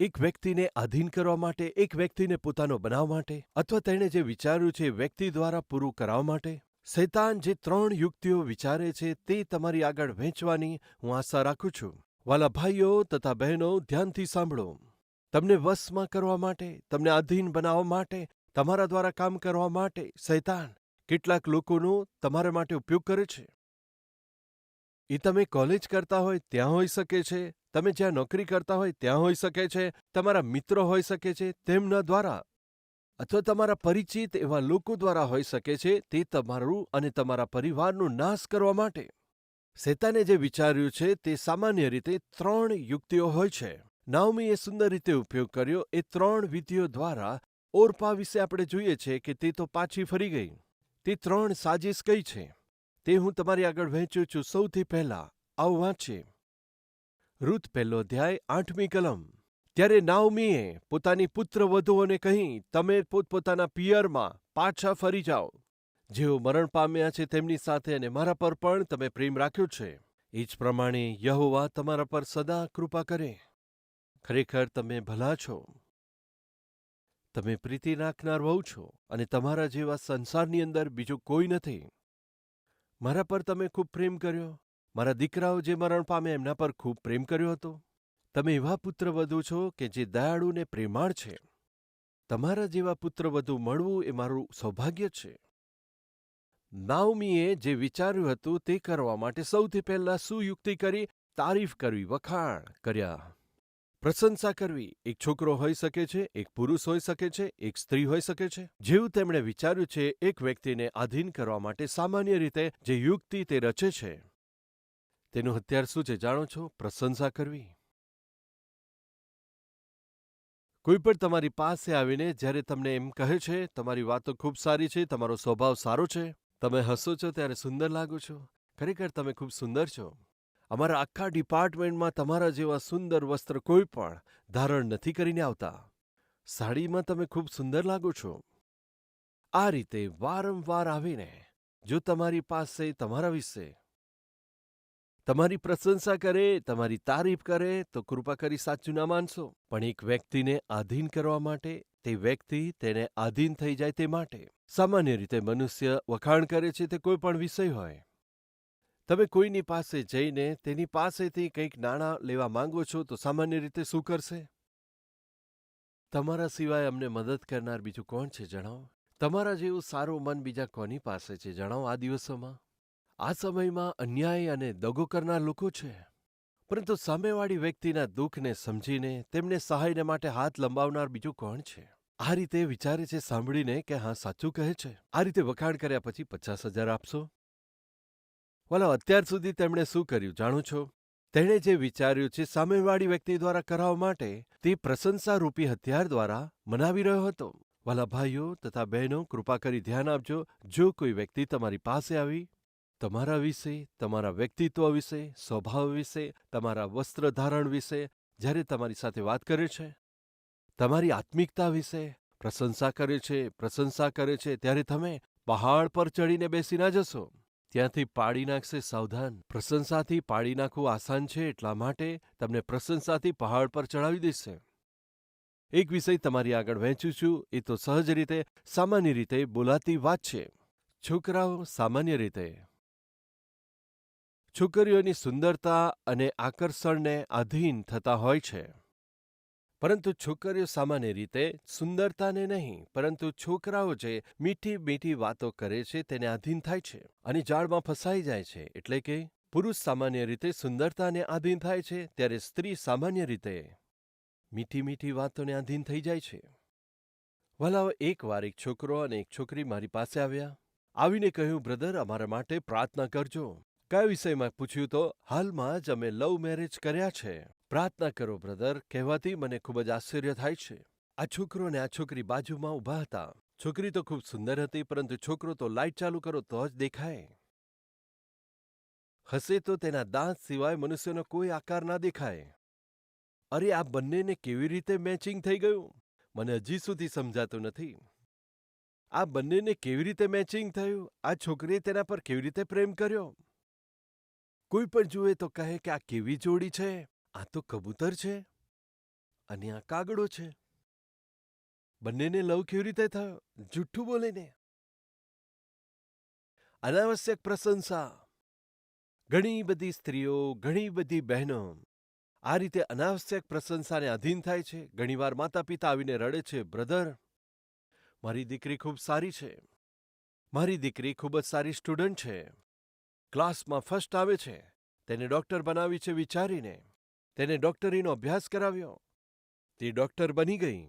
એક વ્યક્તિને આધીન કરવા માટે, એક વ્યક્તિને પોતાનો બનાવવા માટે, અથવા તેણે જે વિચાર્યું છે એ વ્યક્તિ દ્વારા પૂરું કરાવવા માટે, શૈતાન જે 3 યુક્તિઓ વિચારે છે તે તમારી આગળ વહેંચવાની હું આશા રાખું છું. વ્હાલા ભાઈઓ તથા બહેનો, ધ્યાનથી સાંભળો. તમને વશમાં કરવા માટે, તમને આધીન બનાવવા માટે, તમારા દ્વારા કામ કરવા માટે શૈતાન કેટલાક લોકોનો તમારા માટે ઉપયોગ કરે છે. એ તમે કોલેજ કરતા હોય ત્યાં હોઈ શકે છે, તમે જ્યાં નોકરી કરતા હોય ત્યાં હોઈ શકે છે, તમારા મિત્રો હોઈ શકે છે તેમના દ્વારા, અથવા તમારા પરિચિત એવા લોકો દ્વારા હોઈ શકે છે. તે તમારું અને તમારા પરિવારનું નાશ કરવા માટે શૈતાને જે વિચાર્યું છે તે સામાન્ય રીતે 3 યુક્તિઓ હોય છે. નાઓમીએ સુંદર રીતે ઉપયોગ કર્યો. એ 3 વિધિઓ દ્વારા ઓરપા વિશે આપણે જોઈએ છે કે તે તો પાછી ફરી ગઈ. તે 3 સાજિશ કઈ છે તે હું તમારી આગળ વહેંચું છું. સૌથી પહેલા આવો વાંચીએ. રૂત 1 અધ્યાય 8મી કલમ. ત્યારે નાઓમીએ પોતાની પુત્રવધૂઓને કહી, તમે પોતપોતાના પિયરમાં પાછા ફરી જાઓ. જેઓ મરણ પામ્યા છે તેમની સાથે, અને મારા પર પણ તમે પ્રેમ રાખ્યો છે. એ જ પ્રમાણે યહોવા તમારા પર સદા કૃપા કરે. ખરેખર તમે ભલા છો. તમે પ્રીતિ રાખનાર વહુ છો, અને તમારા જેવા સંસારની અંદર બીજું કોઈ નથી. મારા પર તમે ખૂબ પ્રેમ કર્યો. મારા દીકરાઓ જે મરણ પામે એમના પર ખૂબ પ્રેમ કર્યો હતો. તમે એવા પુત્રવધુ છો કે જે દયાળુ ને પ્રેમાળ છે. તમારા જેવા પુત્રવધુ મળવું એ મારું સૌભાગ્ય છે. નાઓમીએ જે વિચાર્યું હતું તે કરવા માટે સૌથી પહેલા શું યુક્તિ કરી? તારીફ કરવી, વખાણ કર્યા, પ્રશંસા કરવી. એક છોકરો હોઈ શકે છે, એક પુરુષ હોઈ શકે છે, એક સ્ત્રી હોઈ શકે છે. જેવું તેમણે વિચાર્યું છે એક વ્યક્તિને આધીન કરવા માટે સામાન્ય રીતે જે યુક્તિ તે રચે છે તેનું હથિયાર શું છે જાણો છો? પ્રશંસા કરવી. કોઈ પણ તમારી પાસે આવીને જ્યારે તમને એમ કહે છે તમારી વાતો ખૂબ સારી છે, તમારો સ્વભાવ સારો છે, તમે હસો છો ત્યારે સુંદર લાગો છો, ખરેખર તમે ખૂબ સુંદર છો, અમારા આખા ડિપાર્ટમેન્ટમાં તમારા જેવા સુંદર વસ્ત્ર કોઈ પણ ધારણ નથી કરીને આવતા, સાડીમાં તમે ખૂબ સુંદર લાગો છો. આ રીતે વારંવાર આવીને જો તમારી પાસે તમારા વિશે તમારી પ્રશંસા કરે, તમારી તારીફ કરે તો કૃપા કરી સાચું ના માનશો. પણ એક વ્યક્તિને આધીન કરવા માટે, તે વ્યક્તિ તેને આધીન થઈ જાય તે માટે સામાન્ય રીતે મનુષ્ય વખાણ કરે છે. તે કોઈ પણ વિષય હોય. તમે કોઈની પાસે જઈને તેની પાસેથી કંઈક નાણાં લેવા માંગો છો તો સામાન્ય રીતે શું કરશે? તમારા સિવાય અમને મદદ કરનાર બીજું કોણ છે જણાવો? તમારા જેવું સારું મન બીજા કોની પાસે છે જણાવો? આ દિવસોમાં, આ સમયમાં અન્યાય અને દગો કરનાર લોકો છે. પરંતુ સામેવાળી વ્યક્તિના દુઃખને સમજીને તેમને સહાયને માટે હાથ લંબાવનાર બીજું કોણ છે? આ રીતે વિચારે છે સાંભળીને કે હા સાચું કહે છે. આ રીતે વખાણ કર્યા પછી 50,000 આપશો? વાલો, અત્યાર સુધી તેમણે શું કર્યું જાણો છો? તેણે જે વિચાર્યું છે સામેવાળી વ્યક્તિ દ્વારા કરાવવા માટે તે પ્રશંસારૂપી હથિયાર દ્વારા મનાવી રહ્યો હતો. વાલા ભાઈઓ તથા બહેનો, કૃપા કરી ધ્યાન આપજો. જો કોઈ વ્યક્તિ તમારી પાસે આવી તમારા વિશે, તમારા વ્યક્તિત્વ વિશે, સ્વભાવ વિશે, તમારા વસ્ત્રધારણ વિશે જ્યારે તમારી સાથે વાત કરે છે, તમારી આત્મિકતા વિશે પ્રશંસા કરે છે, ત્યારે તમે પહાડ પર ચડીને બેસી ના જશો. ત્યાંથી પાડી નાખશે. સાવધાન! પ્રશંસાથી પાડી નાખવું આસાન છે, એટલા માટે તમને પ્રશંસાથી પહાડ પર ચડાવી દેશે. એક વિષય તમારી આગળ વહેંચું છું. એ તો સહજ રીતે, સામાન્ય રીતે બોલાતી વાત છે. છોકરાઓ સામાન્ય રીતે છોકરીઓની સુંદરતા અને આકર્ષણને આધીન થતા હોય છે. પરંતુ છોકરીઓ સામાન્ય રીતે સુંદરતાને નહીં, પરંતુ છોકરાઓ જે મીઠી મીઠી વાતો કરે છે તેને આધીન થાય છે અને જાળમાં ફસાઈ જાય છે. એટલે કે પુરુષ સામાન્ય રીતે સુંદરતાને આધીન થાય છે, ત્યારે સ્ત્રી સામાન્ય રીતે મીઠી મીઠી વાતોને આધીન થઈ જાય છે. વલાઓ, એકવાર એક છોકરો અને એક છોકરી મારી પાસે આવ્યા. આવીને કહ્યું, બ્રધર, અમારા માટે પ્રાર્થના કરજો. કયા વિષયમાં પૂછ્યું તો હાલમાં જ અમે લવ મેરેજ કર્યા છે. પ્રાર્થના કરો બ્રધર કહેવાથી મને ખૂબ જ આશ્ચર્ય થાય છે. આ છોકરો અને આ છોકરી બાજુમાં ઊભા હતા. છોકરી તો ખૂબ સુંદર હતી, પરંતુ છોકરો તો લાઇટ ચાલુ કરો તો જ દેખાય. હસે તો તેના દાંત સિવાય મનુષ્યનો કોઈ આકાર ના દેખાય. અરે, આ બંનેને કેવી રીતે મેચિંગ થઈ ગયું મને હજી સુધી સમજાતું નથી. આ બંનેને કેવી રીતે મેચિંગ થયું? આ છોકરીએ તેના પર કેવી રીતે પ્રેમ કર્યો? કોઈ પણ જુએ તો કહે કે આ કેવી જોડી છે, આ તો કબૂતર છે. અને આ કાગડો છે. બંનેને લવ કેવી રીતે થયો? જુઠ્ઠું બોલીને. અનાવશ્યક પ્રશંસા. ઘણી બધી સ્ત્રીઓ, ઘણી બધી બહેનો આ રીતે અનાવશ્યક પ્રશંસાને આધીન થાય છે. ઘણીવાર માતા પિતા આવીને રડે છે, બ્રધર, મારી દીકરી ખૂબ સારી છે, મારી દીકરી ખૂબ જ સારી સ્ટુડન્ટ છે, ક્લાસમાં ફર્સ્ટ આવે છે, તેને ડૉક્ટર બનાવી છે વિચારીને, તેને ડૉક્ટરીનો અભ્યાસ કરાવ્યો, તે ડૉક્ટર બની ગઈ,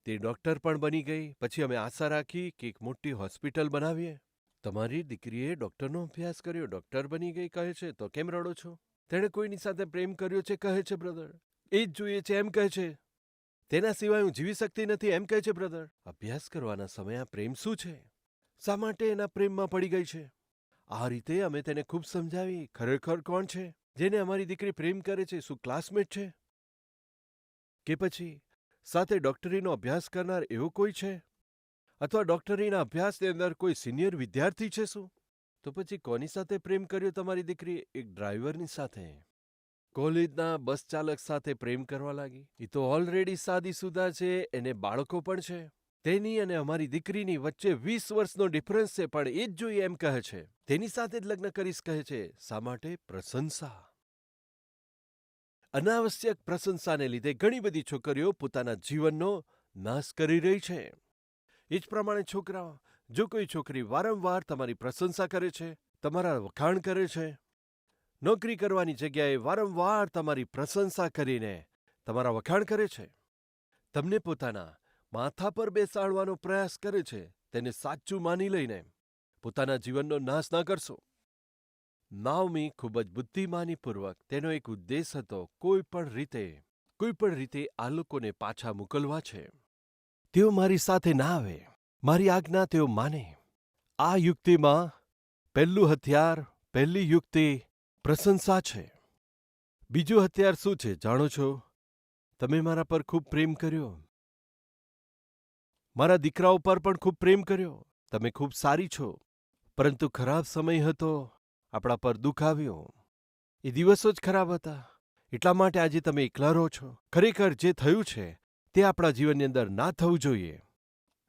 તે ડૉક્ટર પણ બની ગઈ. પછી અમે આશા રાખી કે એક મોટી હોસ્પિટલ બનાવીએ. તમારી દીકરીએ ડૉક્ટરનો અભ્યાસ કર્યો, ડૉક્ટર બની ગઈ કહે છે, તો કેમ રડો છો? તેણે કોઈની સાથે પ્રેમ કર્યો છે કહે છે, બ્રધર. એ જ જોઈએ છે એમ કહે છે. તેના સિવાય હું જીવી શકતી નથી એમ કહે છે, બ્રધર. અભ્યાસ કરવાના સમયે આ પ્રેમ શું છે? શા માટે એના પ્રેમમાં પડી ગઈ છે? આ રીતે અમે તેને ખૂબ સમજાવી. ખરેખર કોણ છે જેને અમારી દીકરી પ્રેમ કરે છે? શું ક્લાસમેટ છે કે પછી સાથે ડૉક્ટરીનો અભ્યાસ કરનાર એવો કોઈ છે? અથવા ડૉક્ટરીના અભ્યાસની અંદર કોઈ સિનિયર વિદ્યાર્થી છે શું? તો પછી કોની સાથે પ્રેમ કર્યો તમારી દીકરી? એક ડ્રાઈવરની સાથે, કોલેજના બસ ચાલક સાથે પ્રેમ કરવા લાગી. એ તો ઓલરેડી શાદીશુદા છે, એને બાળકો પણ છે. તેની અને અમારી દીકરીની વચ્ચે 20 વર્ષનો ડિફરન્સ છે, પણ એ જ જોઈએ એમ કહે છે. તેની સાથે જ લગ્ન કરીશ કહે છે. શા માટે? પ્રશંસા. અનાવશ્યક પ્રશંસાને લીધે ઘણી બધી છોકરીઓ પોતાના જીવનનો નાશ કરી રહી છે. એ જ પ્રમાણે છોકરાઓ, જો કોઈ છોકરી વારંવાર તમારી પ્રશંસા કરે છે, તમારા વખાણ કરે છે, નોકરી કરવાની જગ્યાએ વારંવાર તમારી પ્રશંસા કરીને તમારા વખાણ કરે છે, તમને પોતાના માથા પર બેસાડવાનો પ્રયાસ કરે છે, તેને સાચું માની લઈને પોતાના જીવનનો નાશ ના કરશો. નાઓમી ખૂબ જ બુદ્ધિમાનીપૂર્વક તેનો એક ઉદ્દેશ હતો, કોઈ પણ રીતે આ લોકોને પાછા મોકલવા છે. તેઓ મારી સાથે ના આવે, મારી આજ્ઞા તેઓ માને. આ યુક્તિમાં પહેલું હથિયાર, પહેલી યુક્તિ પ્રશંસા છે. બીજું હથિયાર શું છે જાણો છો? તમે મારા પર ખૂબ પ્રેમ કર્યો, મારા દીકરાઓ પર પણ ખૂબ પ્રેમ કર્યો, તમે ખૂબ સારી છો, પરંતુ ખરાબ સમય હતો, આપણા પર દુઃખ આવ્યો. એ દિવસો જ ખરાબ હતા, એટલા માટે આજે તમે એકલા રહો છો. ખરેખર જે થયું છે તે આપણા જીવનની અંદર ના થવું જોઈએ.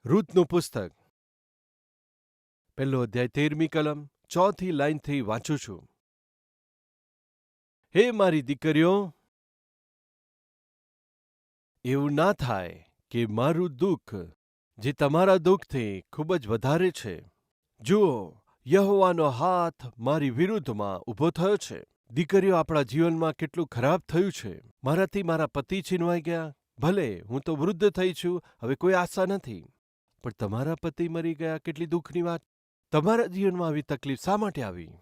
રૂથનું પુસ્તક 1 અધ્યાય 13મી કલમ 4થી લાઈનથી વાંચું છું. હે મારી દીકરીઓ, એવું ના થાય કે મારું દુઃખ જે તમારા દુઃખથી ખૂબ જ વધારે છે. જુઓ, યહોવાનો હાથ મારી વિરુદ્ધમાં ઊભો થયો છે. દીકરીઓ, આપણા જીવનમાં કેટલું ખરાબ થયું છે. મારાથી મારા પતિ છીનવાઈ ગયા. ભલે હું તો વૃદ્ધ થઈ છું, હવે કોઈ આશા નથી, પણ તમારા પતિ મરી ગયા, કેટલી દુઃખની વાત. તમારા જીવનમાં આવી તકલીફ શા માટે આવી?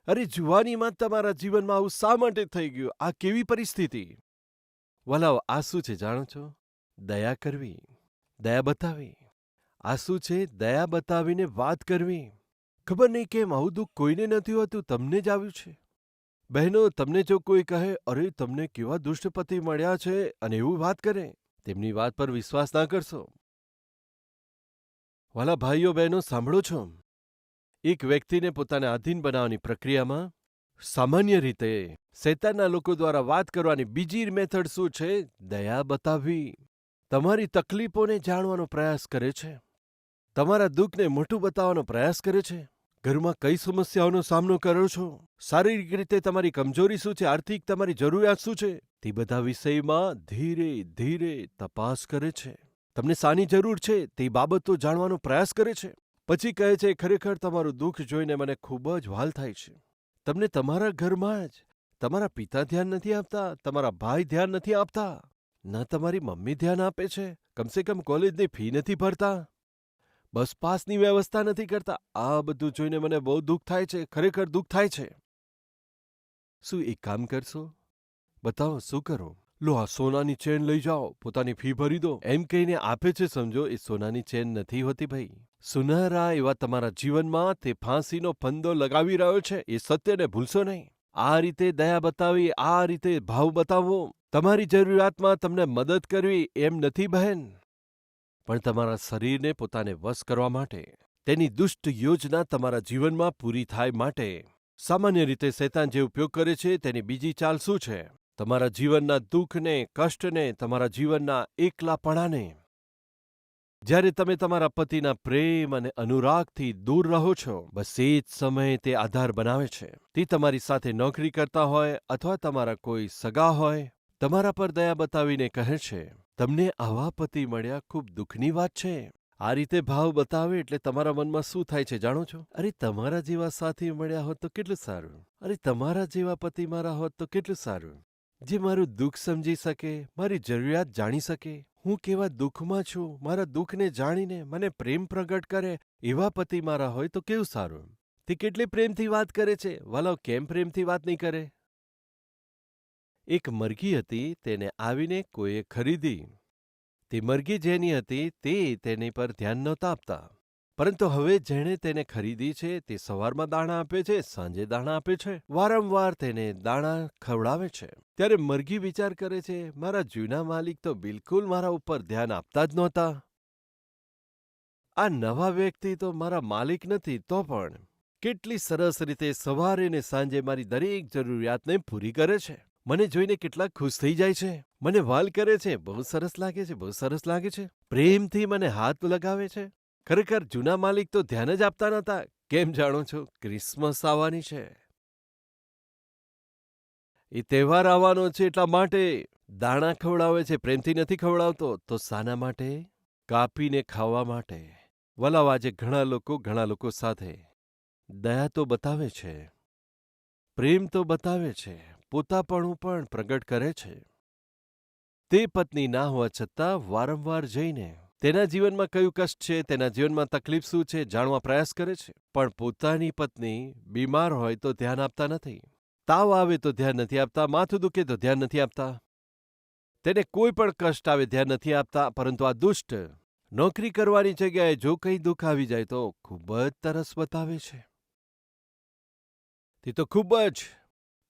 અરે જુવાનીમાં તમારા જીવનમાં આવું શા માટે થઈ ગયું? આ કેવી પરિસ્થિતિ? વલાઓ, આ શું છે જાણો છો? દયા કરવી, દયા બતાવી. આ શું છે? દયા બતાવીને વાત કરવી. ખબર નહીં કેમ આવું દુઃખ કોઈને નથી હોતું, તમને જ આવ્યું છે. બહેનો, તમને જો કોઈ કહે, અરે તમને કેવા દુષ્ટ પતિ મળ્યા છે, અને એવું વાત કરે, તેમની વાત પર વિશ્વાસ ના કરશો. વાલા ભાઈઓ બહેનો, સાંભળો છો? એક વ્યક્તિને પોતાને આધીન બનાવવાની પ્રક્રિયામાં સામાન્ય રીતે શૈતાનના લોકો દ્વારા વાત કરવાની બીજી મેથડ શું છે? દયા બતાવવી. તમારી તકલીફોને જાણવાનો પ્રયાસ કરે છે, તમારા દુઃખને મોટું બતાવવાનો પ્રયાસ કરે છે. ઘરમાં કઈ સમસ્યાઓનો સામનો કરો છો? શારીરિક રીતે તમારી કમજોરી શું છે? આર્થિક તમારી જરૂરિયાત શું છે? તે બધા વિષયમાં ધીરે ધીરે તપાસ કરે છે. તમને શાની જરૂર છે તે બાબતો જાણવાનો પ્રયાસ કરે છે. પછી કહે છે, ખરેખર તમારું દુઃખ જોઈને મને ખૂબ જ વ્હાલ થાય છે. તમને તમારા ઘરમાં જ તમારા પિતા ધ્યાન નથી આપતા, તમારા ભાઈ ધ્યાન નથી આપતા, ના તમારી મમ્મી ધ્યાન આપે છે, કમસે કમ કોલેજની ફી નથી ભરતા, બસ પાસની વ્યવસ્થા નથી કરતા. આ બધું જોઈને મને બહુ દુઃખ થાય છે, ખરેખર દુઃખ થાય છે. શું એક કામ કરશો? બતાવો શું કરો? લો, આ સોનાની ચેન લઈ જાઓ, પોતાની ફી ભરી દો, એમ કહીને આપે છે. સમજો, એ સોનાની ચેન નથી હોતી ભાઈ. સુનહરા એવા તમારા જીવનમાં તે ફાંસીનો ફંદો લગાવી રહ્યો છે. એ સત્યને ભૂલશો નહીં. આ રીતે દયા બતાવી, આ રીતે ભાવ બતાવવો, તમારી જરૂરિયાતમાં તમને મદદ કરવી એમ નથી બહેન, પણ તમારા શરીરને પોતાને વશ કરવા માટે, તેની દુષ્ટ યોજના તમારા જીવનમાં પૂરી થાય માટે. સામાન્ય રીતે શૈતાન જે ઉપયોગ કરે છે તેની બીજી ચાલ શું છે? તમારા જીવનના દુઃખને, કષ્ટને, તમારા જીવનના એકલાપણાને. જ્યારે તમે તમારા પતિના પ્રેમ અને અનુરાગથી દૂર રહો છો, બસ એ જ સમયે તે આધાર બનાવે છે. તે તમારી સાથે નોકરી કરતા હોય અથવા તમારા કોઈ સગા હોય, તમારા પર દયા બતાવીને કહે છે, તમને આવા પતિ મળ્યા ખૂબ દુઃખની વાત છે. આ રીતે ભાવ બતાવે એટલે તમારા મનમાં શું થાય છે જાણો છો? અરે તમારા જેવા સાથી મળ્યા હોત તો કેટલું સારું. અરે તમારા જેવા પતિ મારા હોત તો કેટલું સારું. જે મારું દુઃખ સમજી શકે, મારી જરૂરિયાત જાણી શકે, હું કેવા દુઃખમાં છું, મારા દુઃખને જાણીને મને પ્રેમ પ્રગટ કરે, એવા પતિ મારા હોય તો કેવું સારું. તે કેટલી પ્રેમથી વાત કરે છે, વાલાઓ કેમ પ્રેમથી વાત નહીં કરે? એક મરઘી હતી, તેને આવીને કોઈએ ખરીદી. તે મરઘી જેની હતી તે તેની પર ધ્યાન નહોતા આપતા. પરંતુ હવે જેણે તેને ખરીદી છે તે સવારમાં દાણા આપે છે, સાંજે દાણા આપે છે, વારંવાર તેને દાણા ખવડાવે છે. ત્યારે મરઘી વિચાર કરે છે, મારા જૂના માલિક તો બિલકુલ મારા ઉપર ધ્યાન આપતા જ નહોતા. આ નવા વ્યક્તિ તો મારા માલિક નથી તો પણ કેટલી સરસ રીતે સવારે ને સાંજે મારી દરેક જરૂરિયાતને પૂરી કરે છે. મને જોઈને કેટલા ખુશ થઈ જાય છે. મને વ્હાલ કરે છે, બહુ સરસ લાગે છે, બહુ સરસ લાગે છે. પ્રેમથી મને હાથ લગાવે છે. ખરેખર જૂના માલિક તો ધ્યાન જ આપતા નહોતા. કેમ જાણો છો? ક્રિસમસ આવવાની છે. એ તહેવાર આવવાનો છે એટલા માટે દાણા ખવડાવે છે, પ્રેમથી નથી ખવડાવતો તો શાના માટે? કાપીને ખાવા માટે. વલાવ આજે ઘણા લોકો સાથે દયા તો બતાવે છે, પ્રેમ તો બતાવે છે, પોતાપણું પણ પ્રગટ કરે છે. તે પત્ની ના હોવા છતાં વારંવાર જઈને તેના જીવનમાં કયું કષ્ટ છે, તેના જીવનમાં તકલીફ શું છે જાણવા પ્રયાસ કરે છે. પણ પોતાની પત્ની બીમાર હોય તો ધ્યાન આપતા નથી. તાવ આવે તો ધ્યાન નથી આપતા, માથું દુખે તો ધ્યાન નથી આપતા. તેને કોઈ પણ કષ્ટ આવે ધ્યાન નથી આપતા. પરંતુ આ દુષ્ટ નોકરી કરવાની જગ્યાએ જો કંઈ દુઃખ આવી જાય તો ખૂબ જ તરસ બતાવે છે. તે તો ખૂબ જ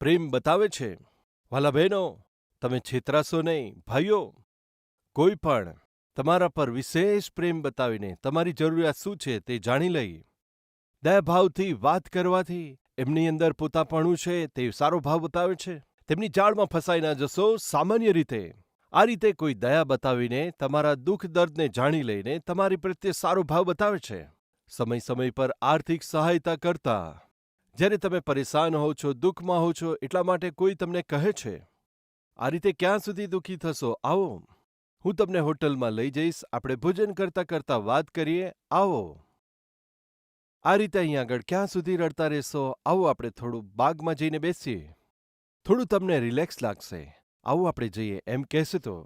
પ્રેમ બતાવે છે. વાલા બહેનો, તમે છેતરાશો નહીં. ભાઈઓ, કોઈ પણ તમારા પર વિશેષ પ્રેમ બતાવીને તમારી જરૂરિયાત શું છે તે જાણી લઈ. દયાભાવથી વાત કરવાથી એમની અંદર પોતાપણું છે તે સારો ભાવ બતાવે છે. તેમની જાળમાં ફસાઈ ના જશો. સામાન્ય રીતે આ રીતે કોઈ દયા બતાવીને તમારા દુઃખ દર્દને જાણી લઈને તમારી પ્રત્યે સારો ભાવ બતાવે છે. સમય પર આર્થિક સહાયતા કરતા. જ્યારે તમે પરેશાન હો છો, દુઃખમાં હો છો, એટલા માટે કોઈ તમને કહે છે, આ રીતે ક્યાં સુધી દુઃખી થશો? આવો, હું તમને હોટલમાં લઈ જઈશ, આપણે ભોજન કરતાં કરતાં વાત કરીએ, આવો. આ રીતે અહીં આગળ ક્યાં સુધી રડતા રહેશો? આવો આપણે થોડું બાગમાં જઈને બેસીએ. થોડું તમને રિલેક્સ લાગશે. આવો આપણે જઈએ એમ કહેશે તો.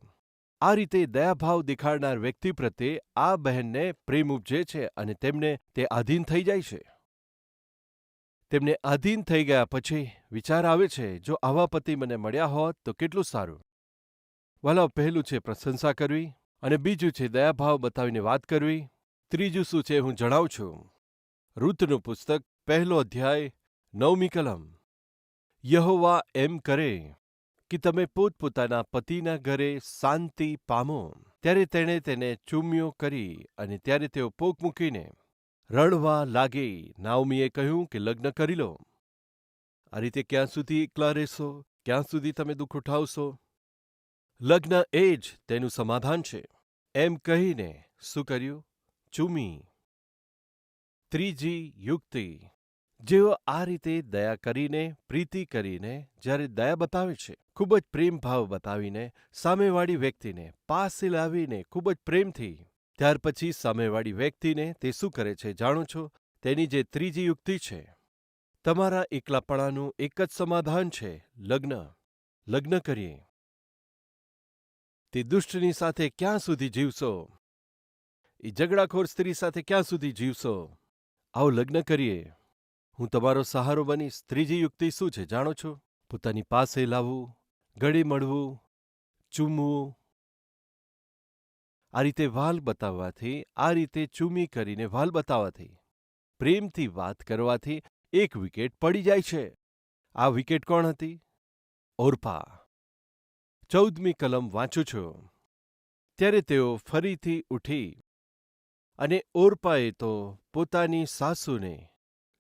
આ રીતે દયાભાવ દેખાડનાર વ્યક્તિ પ્રત્યે આ બહેનને પ્રેમ ઉપજે છે અને તેમને તે આધીન થઈ જાય છે. તેમને આધીન થઈ ગયા પછી વિચાર આવે છે, જો આવા પતિ મને મળ્યા હોત તો કેટલું સારું. વાલા, પહેલું છે પ્રશંસા કરવી અને બીજું છે દયાભાવ બતાવીને વાત કરવી. ત્રીજું શું છે હું જણાવું છું. રૂતનું પુસ્તક 1 અધ્યાય 9મી કલમ. યહોવા એમ કરે કે તમે પોતપોતાના પતિના ઘરે શાંતિ પામો. ત્યારે તેણે તેને ચૂમ્યો કરી અને ત્યારે તેઓ પોક મૂકીને રડવા લાગે. નાઓમીએ કહ્યું કે લગ્ન કરી લો. આ રીતે ક્યાં સુધી એકલા રહેશો? ક્યાં સુધી તમે દુઃખ ઉઠાવશો? લગ્ન એ જ તેનું સમાધાન છે. એમ કહીને શું કર્યું? ચૂમી. ત્રીજી યુક્તિ. જેઓ આ રીતે દયા કરીને, પ્રીતિ કરીને, જ્યારે દયા બતાવે છે, ખૂબ જ પ્રેમ ભાવ બતાવીને, સામેવાળી વ્યક્તિને પાસે લાવીને ખૂબ જ પ્રેમથી, ત્યાર પછી સામેવાળી વ્યક્તિને તે શું કરે છે જાણો છો? તેની જે ત્રીજી યુક્તિ છે, તમારા એકલાપણાનું એક જ સમાધાન છે, લગ્ન. લગ્ન કરીએ. તે દુષ્ટની સાથે ક્યાં સુધી જીવશો? એ ઝઘડાખોર સ્ત્રી સાથે ક્યાં સુધી જીવશો? આવો લગ્ન કરીએ. હું તમારો સહારો બનીશ. ત્રીજી યુક્તિ શું છે જાણો છો? પોતાની પાસે લાવવું, ગળે મળવું, ચૂમવું. આ રીતે વ્હાલ બતાવવાથી, આ રીતે ચૂમી કરીને વ્હાલ બતાવવાથી, પ્રેમથી વાત કરવાથી એક વિકેટ પડી જાય છે. આ વિકેટ કોણ હતી? ઓરપા. 14મી કલમ વાંચું છું. ત્યારે તેઓ ફરીથી ઉઠી અને ઓરપાએ તો પોતાની સાસુને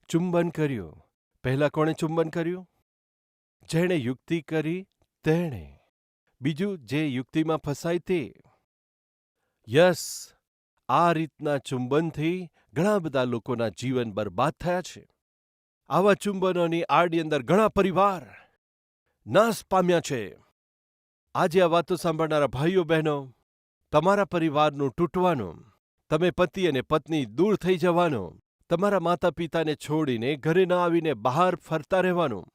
ચુંબન કર્યું. પહેલાં કોણે ચુંબન કર્યું? જેણે યુક્તિ કરી તેણે. બીજું, જે યુક્તિમાં ફસાય તે. યસ, આ રીતના ચુંબનથી ઘણા બધા લોકોના જીવન બરબાદ થયા છે. આવા ચુંબનોની આડની અંદર ઘણા પરિવાર નાશ પામ્યા છે. આજે આ વાતો સાંભળનારા ભાઈઓ બહેનો, તમારા પરિવારનું તૂટવાનું, તમે પતિ અને પત્ની દૂર થઈ જવાનું, તમારા માતા પિતાને છોડીને ઘરે ન આવીને બહાર ફરતા રહેવાનું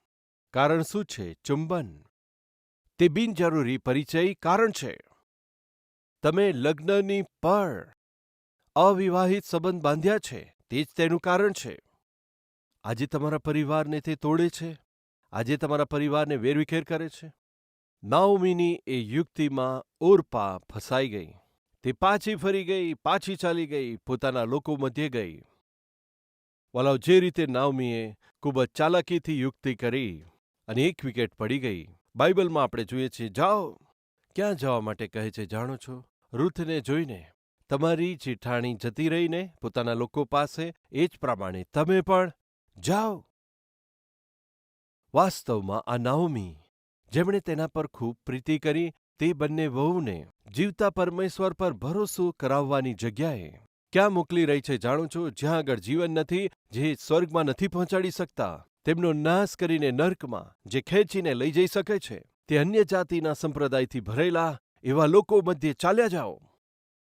કારણ શું છે? ચુંબન. તે બિનજરૂરી પરિચય કારણ છે. તમે લગ્નની પર અવિવાહિત સંબંધ બાંધ્યા છે, તે જ તેનું કારણ છે. આજે તમારા પરિવારને તે તોડે છે. આજે તમારા પરિવારને વેરવિખેર કરે છે. નાઓમીની એ યુક્તિમાં ઓરપા ફસાઈ ગઈ. તે પાછી ફરી ગઈ, પાછી ચાલી ગઈ, પોતાના લોકો મધ્યે ગઈ. વલાવ, જે રીતે નાઓમીએ ખૂબ જ ચાલાકીથી યુક્તિ કરી અને એક વિકેટ પડી ગઈ. બાઇબલમાં આપણે જોઈએ છીએ, જાઓ. ક્યાં જવા માટે કહે છે જાણો છો? રૂથને જોઈને તમારી જેઠાણી જતી રહીને પોતાના લોકો પાસે, એ જ પ્રમાણે તમે પણ જાઓ. વાસ્તવમાં આ નાઓમી, જેમણે તેના પર ખૂબ પ્રીતિ કરી, તે બંને વહુને જીવતા પરમેશ્વર પર ભરોસો કરાવવાની જગ્યાએ ક્યાં મોકલી રહી છે જાણો છો? જ્યાં આગળ જીવન નથી, જે સ્વર્ગમાં નથી પહોંચાડી શકતા, તેમનો નાશ કરીને નર્કમાં જે ખેંચીને લઈ જઈ શકે છે, તે અન્ય જાતિના સંપ્રદાયથી ભરેલા એવા લોકો મધ્યે ચાલ્યા જાઓ.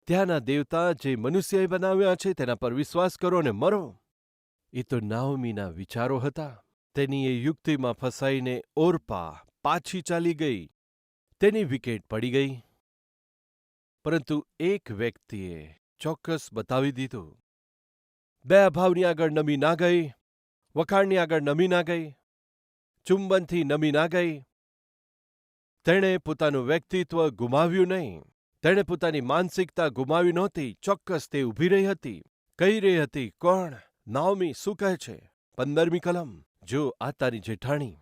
ત્યાંના દેવતા જે મનુષ્યએ બનાવ્યા છે તેના પર વિશ્વાસ કરો અને મરો. એ તો નાઓમીના વિચારો હતા. તેની એ યુક્તિમાં ફસાઈને ઓરપા પાછી ચાલી ગઈ. તેની વિકેટ પડી ગઈ. પરંતુ એક વ્યક્તિએ ચોક્કસ બતાવી દીધું. બે ભાવની આગળ નમી ના ગઈ, વખાણની આગળ નમી ના ગઈ, ચુંબનથી નમી ના ગઈ. તેણે પોતાનું વ્યક્તિત્વ ગુમાવ્યું નહીં. તેણે પોતાની માનસિકતા ગુમાવી નહોતી. ચોક્કસ તે ઊભી રહી હતી. કહી રહી હતી, કોણ? નાઓમી શું કહે છે? 15મી કલમ. જો આ તારી જેઠાણી,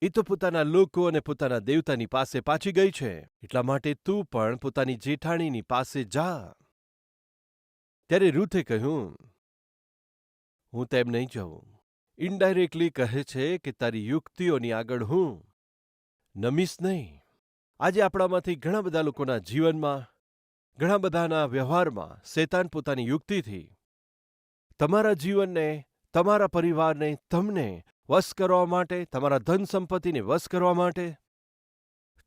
એ તો પોતાના લોકો અને પોતાના દેવતાની પાસે પાછી ગઈ છે. એટલા માટે તું પણ પોતાની જેઠાણીની પાસે જા. ત્યારે રૂથે કહ્યું, હું તેમ નહીં જાઉં. ઇનડાયરેક્ટલી કહે છે કે તારી યુક્તિઓની આગળ હું નમીશ નહીં. આજે આપણામાંથી ઘણા બધા લોકોના જીવનમાં, ઘણા બધાના વ્યવહારમાં શેતાન પોતાની યુક્તિથી તમારા જીવનને, તમારા પરિવારને, તમને વશ કરવા માટે, તમારા ધન સંપત્તિને વશ કરવા માટે,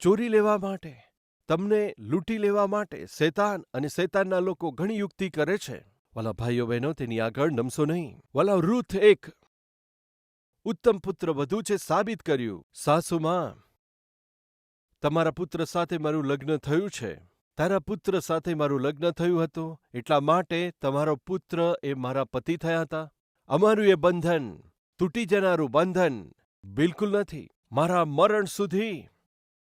ચોરી લેવા માટે, તમને લૂંટી લેવા માટે શેતાન અને શેતાનના લોકો ઘણી યુક્તિ કરે છે. વાલા ભાઈઓ બહેનો, તેની આગળ નમશો નહીં. વાલા, રૂથ એક ઉત્તમ પુત્ર વધુ છે સાબિત કર્યું. સાસુમાં, તમારા પુત્ર સાથે મારું લગ્ન થયું છે. તારા પુત્ર સાથે મારું લગ્ન થયું હતું, એટલા માટે તમારો પુત્ર એ મારા પતિ થયા હતા. અમારું એ બંધન, તૂટી જનારું બંધન બિલકુલ નથી. મારા મરણ સુધી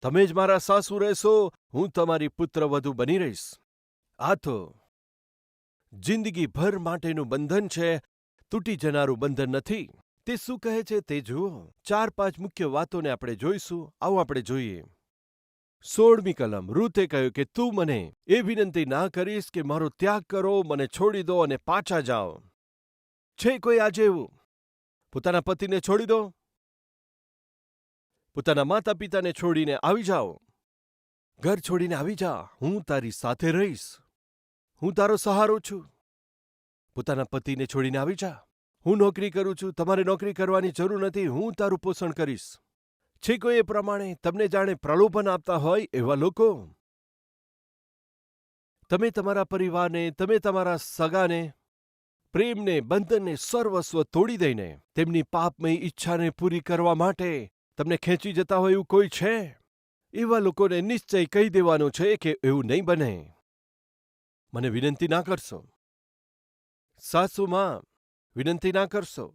તમે જ મારા સાસુ રહેશો, હું તમારી પુત્રવધુ બની રહીશ. આ તો જિંદગીભર માટેનું બંધન છે, તૂટી જનારું બંધન નથી. તે શું કહે છે તે જુઓ. 4-5 મુખ્ય વાતોને આપણે જોઈશું. આવો આપણે જોઈએ. 16મી કલમ. રૂતે કહ્યું કે તું મને એ વિનંતી ના કરીશ કે મારો ત્યાગ કરો, મને છોડી દો અને પાછા જાઓ. છે કોઈ આજે એવું? પોતાના પતિને છોડી દો, પોતાના માતા પિતાને છોડીને આવી જાઓ, ઘર છોડીને આવી જા. હું તારી સાથે રહીશ, હું તારો સહારો છું. પોતાના પતિને છોડીને આવી જા. હું નોકરી કરું છું, તમારે નોકરી કરવાની જરૂર નથી, હું તારું પોષણ કરીશ. છે કોઈ એ પ્રમાણે તમને જાણે પ્રલોભન આપતા હોય એવા લોકો? તમે તમારા પરિવારને, તમે તમારા સગાને, પ્રેમને, બંધનને, સર્વસ્વ તોડી દઈને તેમની પાપમય ઈચ્છાને પૂરી કરવા માટે તમને ખેંચી જતા હોય એવું કોઈ છે? એવા લોકોને નિશ્ચય કહી દેવાનો છે કે એવું નહીં બને. મને વિનંતી ના કરશો. સાસુમાં, વિનંતી ના કરશો.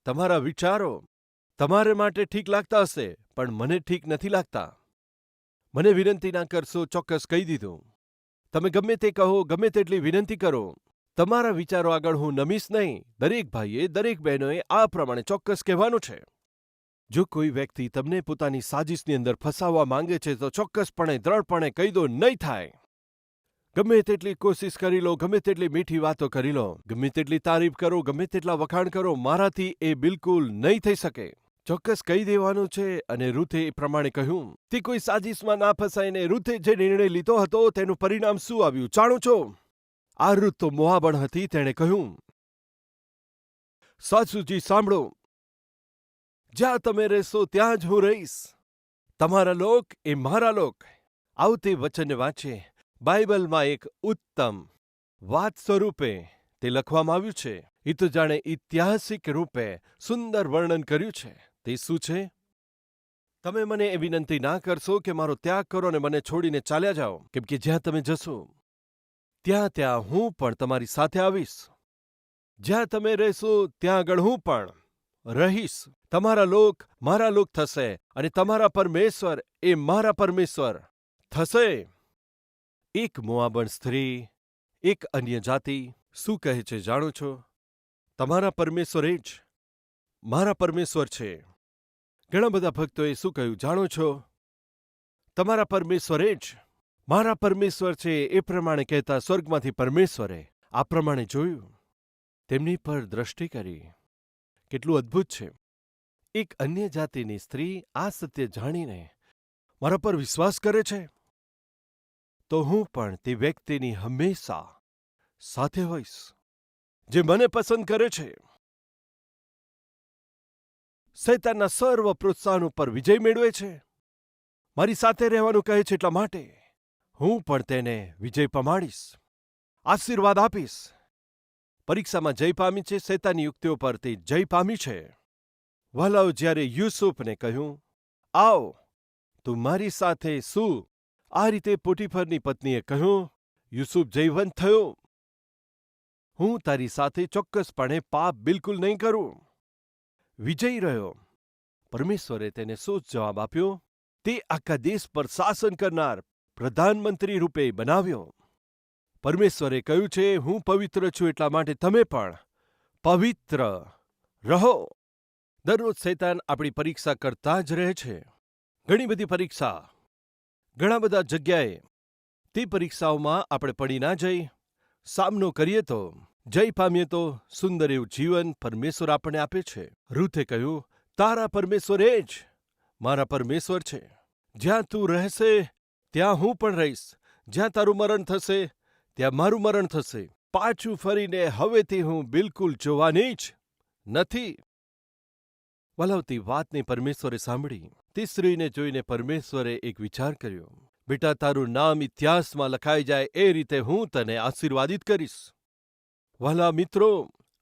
તમારા વિચારો તમારે માટે ઠીક લાગતા હશે, પણ મને ઠીક નથી લાગતા. મને વિનંતી ના કરશો. ચોક્કસ કહી દીધું. તમે ગમે તે કહો, ગમે તેટલી વિનંતી કરો, તમારા વિચારો આગળ હું નમીશ નહીં. દરેક ભાઈએ, દરેક બહેનોએ આ પ્રમાણે ચોક્કસ કહેવાનું છે. જો કોઈ વ્યક્તિ તમને પોતાની સાજિશની અંદર ફસાવવા માંગે છે તો ચોક્કસપણે, દ્રઢપણે કહી દો, નહીં થાય. ગમે તેટલી કોશિશ કરી લો, ગમે તેટલી મીઠી વાતો કરી લો, ગમે તેટલી તારીફ કરો, ગમે તેટલા વખાણ કરો, મારાથી એ બિલકુલ નહીં થઈ શકે. ચોક્કસ કહી દેવાનું છે. અને રૂથે એ પ્રમાણે કહ્યું. તે કોઈ સાજિશમાં ના ફસાઈને રૂથે જે નિર્ણય લીધો હતો તેનું પરિણામ શું આવ્યું જાણો છો? આ રૂથ તો મોઆબણ હતી. તેણે કહ્યું, સાસુજી સાંભળો, જ્યાં તમે રહેશો ત્યાં જ હું રહીશ. તમારા લોક એ મારા લોક. આવું તે વચનને વાંચીએ. બાઇબલમાં એક ઉત્તમ વાત સ્વરૂપે તે લખવામાં આવ્યું છે. એ તો જાણે ઐતિહાસિક રૂપે સુંદર વર્ણન કર્યું છે. તે શું છે? તમે મને એ વિનંતી ના કરશો કે મારો ત્યાગ કરો અને મને છોડીને ચાલ્યા જાઓ, કેમ કે જ્યાં તમે જશો ત્યાં હું પણ તમારી સાથે આવીશ. જ્યાં તમે રહેશો ત્યાં આગળ હું પણ રહીશ. તમારા લોક મારા લોક થશે અને તમારા પરમેશ્વર એ મારા પરમેશ્વર થશે. એક મોઆબણ સ્ત્રી, એક અન્ય જાતિ શું કહે છે જાણો છો? તમારા પરમેશ્વર એ જ મારા પરમેશ્વર છે. ઘણા બધા ભક્તોએ શું કહ્યું જાણો છો? તમારા પરમેશ્વર એ જ મારા પરમેશ્વર છે. એ પ્રમાણે કહેતા સ્વર્ગમાંથી પરમેશ્વરે આ પ્રમાણે જોયું, તેમની પર દ્રષ્ટિ કરી. કેટલું અદ્ભુત છે! એક અન્ય જાતિની સ્ત્રી આ સત્ય જાણીને મારા પર વિશ્વાસ કરે છે, તો હું પણ તે વ્યક્તિની હંમેશા સાથે હોઈશ જે મને પસંદ કરે છે. શૈતાનના સર્વ પ્રોત્સાહન ઉપર વિજય મેળવે છે. મારી સાથે રહેવાનું કહે છે. એટલા માટે હું પણ તેને વિજય પમાડીશ, આશીર્વાદ આપીશ. પરીક્ષામાં જય પામી છે. શૈતાની યુક્તિઓ પર તે જય પામી છે. વહાલાઓ, જ્યારે યુસુફને કહ્યું, આવ તું મારી સાથે શું, આ રીતે પોટીફરની પત્નીએ કહ્યું, યુસુફ જયવંત થયો. હું તારી સાથે ચોક્કસપણે પાપ બિલકુલ નહીં કરું. વિજયી રહ્યો. પરમેશ્વરે તેને શું જવાબ આપ્યો? તે આખા દેશ પર શાસન કરનાર પ્રધાનમંત્રી રૂપે બનાવ્યો. પરમેશ્વરે કહ્યું છે, હું પવિત્ર છું એટલા માટે તમે પણ પવિત્ર રહો. દરરોજ શૈતાન આપણી પરીક્ષા કરતા જ રહે છે. ઘણી બધી પરીક્ષા, ઘણા બધા જગ્યાએ. તે પરીક્ષાઓમાં આપણે પડી ના જઈ સામનો કરીએ તો જય પામીએ તો સુંદર એવું જીવન પરમેશ્વર આપણને આપે છે. રૂથે કહ્યું, તારા પરમેશ્વર એ જ મારા પરમેશ્વર છે. જ્યાં તું રહેશે ત્યાં હું પણ રહીશ. જ્યાં તારું મરણ થશે ત્યાં મારું મરણ થશે. પાછું ફરીને હવેથી હું બિલકુલ જોવાની જ નથી. વલાવતી વાતને પરમેશ્વરે સાંભળી. તે સ્ત્રીને જોઈને પરમેશ્વરે એક વિચાર કર્યો. બેટા, તારું નામ ઇતિહાસમાં લખાઈ જાય એ રીતે હું તને આશીર્વાદિત કરીશ. વહાલા મિત્રો,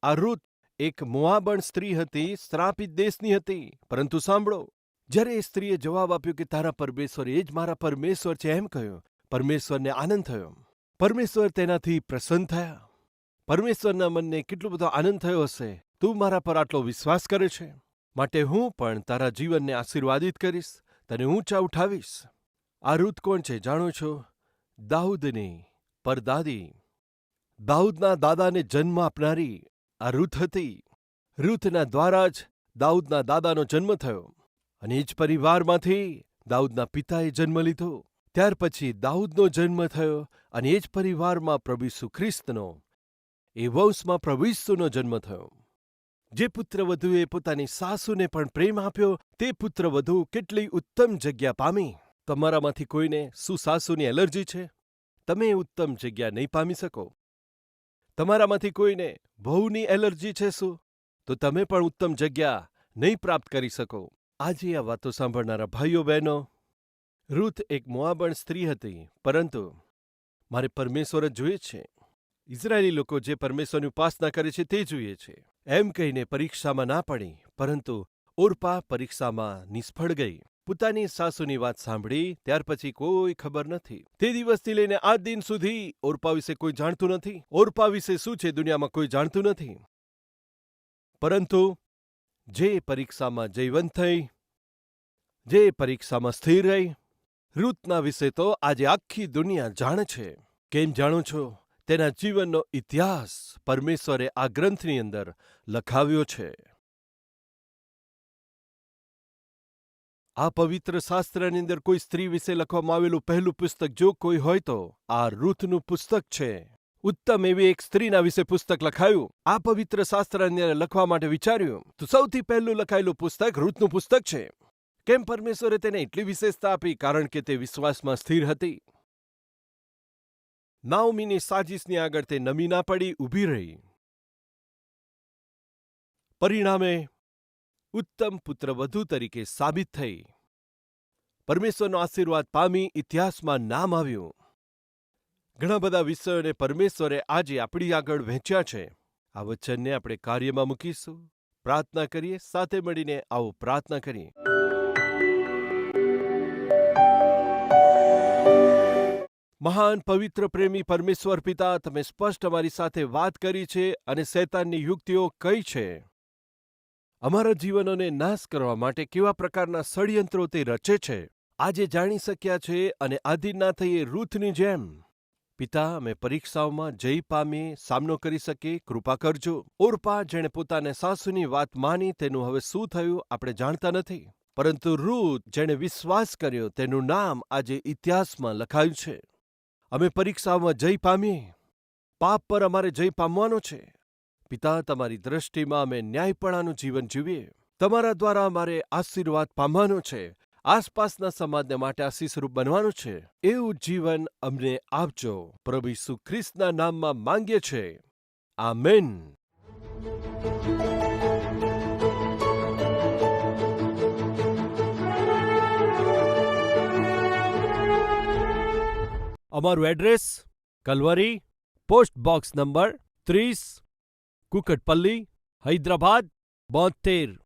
આ રૂથ એક મોઆબણ સ્ત્રી હતી, શ્રાપિત દેશની હતી. પરંતુ સાંભળો, જ્યારે એ સ્ત્રીએ જવાબ આપ્યો કે તારા પરમેશ્વર એ જ મારા પરમેશ્વર છે એમ કહ્યું, પરમેશ્વરને આનંદ થયો. પરમેશ્વર તેનાથી પ્રસન્ન થયા. પરમેશ્વરના મનને કેટલો બધો આનંદ થયો હશે. તું મારા પર આટલો વિશ્વાસ કરે છે, માટે હું પણ તારા જીવનને આશીર્વાદિત કરીશ, તને ઊંચા ઉઠાવીશ. આ રૂથ કોણ છે જાણો છો? દાઉદની પરદાદી, દાઉદના દાદાને જન્મ આપનારી આ રૂથ હતી. રૂથના દ્વારા જ દાઉદના દાદાનો જન્મ થયો અને એ જ પરિવારમાંથી દાઉદના પિતાએ જન્મ લીધો. ત્યાર પછી દાઉદનો જન્મ થયો અને એ જ પરિવારમાં પ્રભુ ઈસુ ખ્રિસ્તનો, એ વંશમાં પ્રભુ ઈસુનો જન્મ થયો. જે પુત્રવધૂએ પોતાની સાસુને પણ પ્રેમ આપ્યો, તે પુત્રવધૂ કેટલી ઉત્તમ જગ્યા પામી. તમારામાંથી કોઈને શું સાસુની એલર્જી છે? તમે ઉત્તમ જગ્યા નહીં પામી શકો. તમારામાંથી કોઈને વહુની એલર્જી છે શું? તો તમે પણ ઉત્તમ જગ્યા નહીં પ્રાપ્ત કરી શકો. આજે આ વાતો સાંભળનારા ભાઈઓ બહેનો, રૂથ એક મોઆબણ સ્ત્રી હતી, પરંતુ મારે પરમેશ્વર જ જોઈએ છે. ઇઝરાયેલી લોકો જે પરમેશ્વરની ઉપાસના કરે છે તે જોઈએ છે. એમ કહીને પરીક્ષામાં ના પડી, પરંતુ ઓર્પા પરીક્ષામાં નિષ્ફળ ગઈ. પોતાની સાસુની વાત સાંભળી ત્યાર પછી કોઈ ખબર નથી. તે દિવસથી લઈને આજ દિન સુધી ઓર્પા વિશે કોઈ જાણતું નથી. ઓર્પા વિશે શું છે દુનિયામાં કોઈ જાણતું નથી. પરંતુ જે પરીક્ષામાં જયવંત થઈ, જે પરીક્ષામાં સ્થિર રહી, રૂથના વિશે તો આજે આખી દુનિયા જાણે છે. કેમ જાણો છો? તેના જીવનનો ઇતિહાસ પરમેશ્વરે આ ગ્રંથની અંદર લખાવ્યો છે. આ પવિત્ર શાસ્ત્રની અંદર કોઈ સ્ત્રી વિશે લખવામાં આવેલું પહેલું પુસ્તક જો કોઈ હોય તો આ રૂથનું પુસ્તક છે. ઉત્તમ એવી એક સ્ત્રીના વિશે પુસ્તક લખાયું. આ પવિત્ર શાસ્ત્રને લખવા માટે વિચાર્યું તો સૌથી પહેલું લખાયેલું પુસ્તક રૂથનું પુસ્તક છે. કેમ પરમેશ્વરે તેને એટલી વિશેષતા આપી? કારણ કે તે વિશ્વાસમાં સ્થિર હતી. નાઓમીની સાજીશની આગળ તે નમી ના પડી, ઊભી રહી. પરિણામે ઉત્તમ પુત્રવધુ તરીકે સાબિત થઈ. પરમેશ્વરનો આશીર્વાદ પામી ઇતિહાસમાં નામ આવ્યું. ઘણા બધા વિષયોને પરમેશ્વરે આજે આપણી આગળ વહેંચ્યા છે. આ વચનને આપણે કાર્યમાં મૂકીશું. પ્રાર્થના કરીએ. સાથે મળીને આવો પ્રાર્થના કરીએ. મહાન પવિત્ર પ્રેમી પરમેશ્વર પિતા, તમે સ્પષ્ટ અમારી સાથે વાત કરી છે અને શૈતાનની યુક્તિઓ કઈ છે. અમારા જીવનોને નાશ કરવા માટે કેવા પ્રકારના ષડયંત્રો તે રચે છે, આજે જાણી શક્યા છે અને આધીન ના થઈએ રૂથની જેમ. પિતા, અમે પરીક્ષાઓમાં જય પામીએ, સામનો કરી શકીએ, કૃપા કરજો. ઓર્પા, જેણે પોતાને સાસુની વાત માની, તેનું હવે શું થયું આપણે જાણતા નથી. પરંતુ રૂથ, જેણે વિશ્વાસ કર્યો, તેનું નામ આજે ઇતિહાસમાં લખાયું છે. અમે પરીક્ષાઓમાં જય પામીએ. પાપ પર અમારે જય પામવાનો છે. પિતા, તમારી દ્રષ્ટિમાં અમે ન્યાયપણાનું જીવન જીવીએ. તમારા દ્વારા અમારે આશીર્વાદ પામવાનો છે. આસપાસના સમાજને માટે આશીષરૂપ બનવાનું છે. એવું જીવન અમને આપજો. પ્રભુ ઈસુ ખ્રિસ્તના નામમાં માંગીએ છે. આમેન. અમારું address: Calvary, post box number 30, Kukatpally, Hyderabad 72.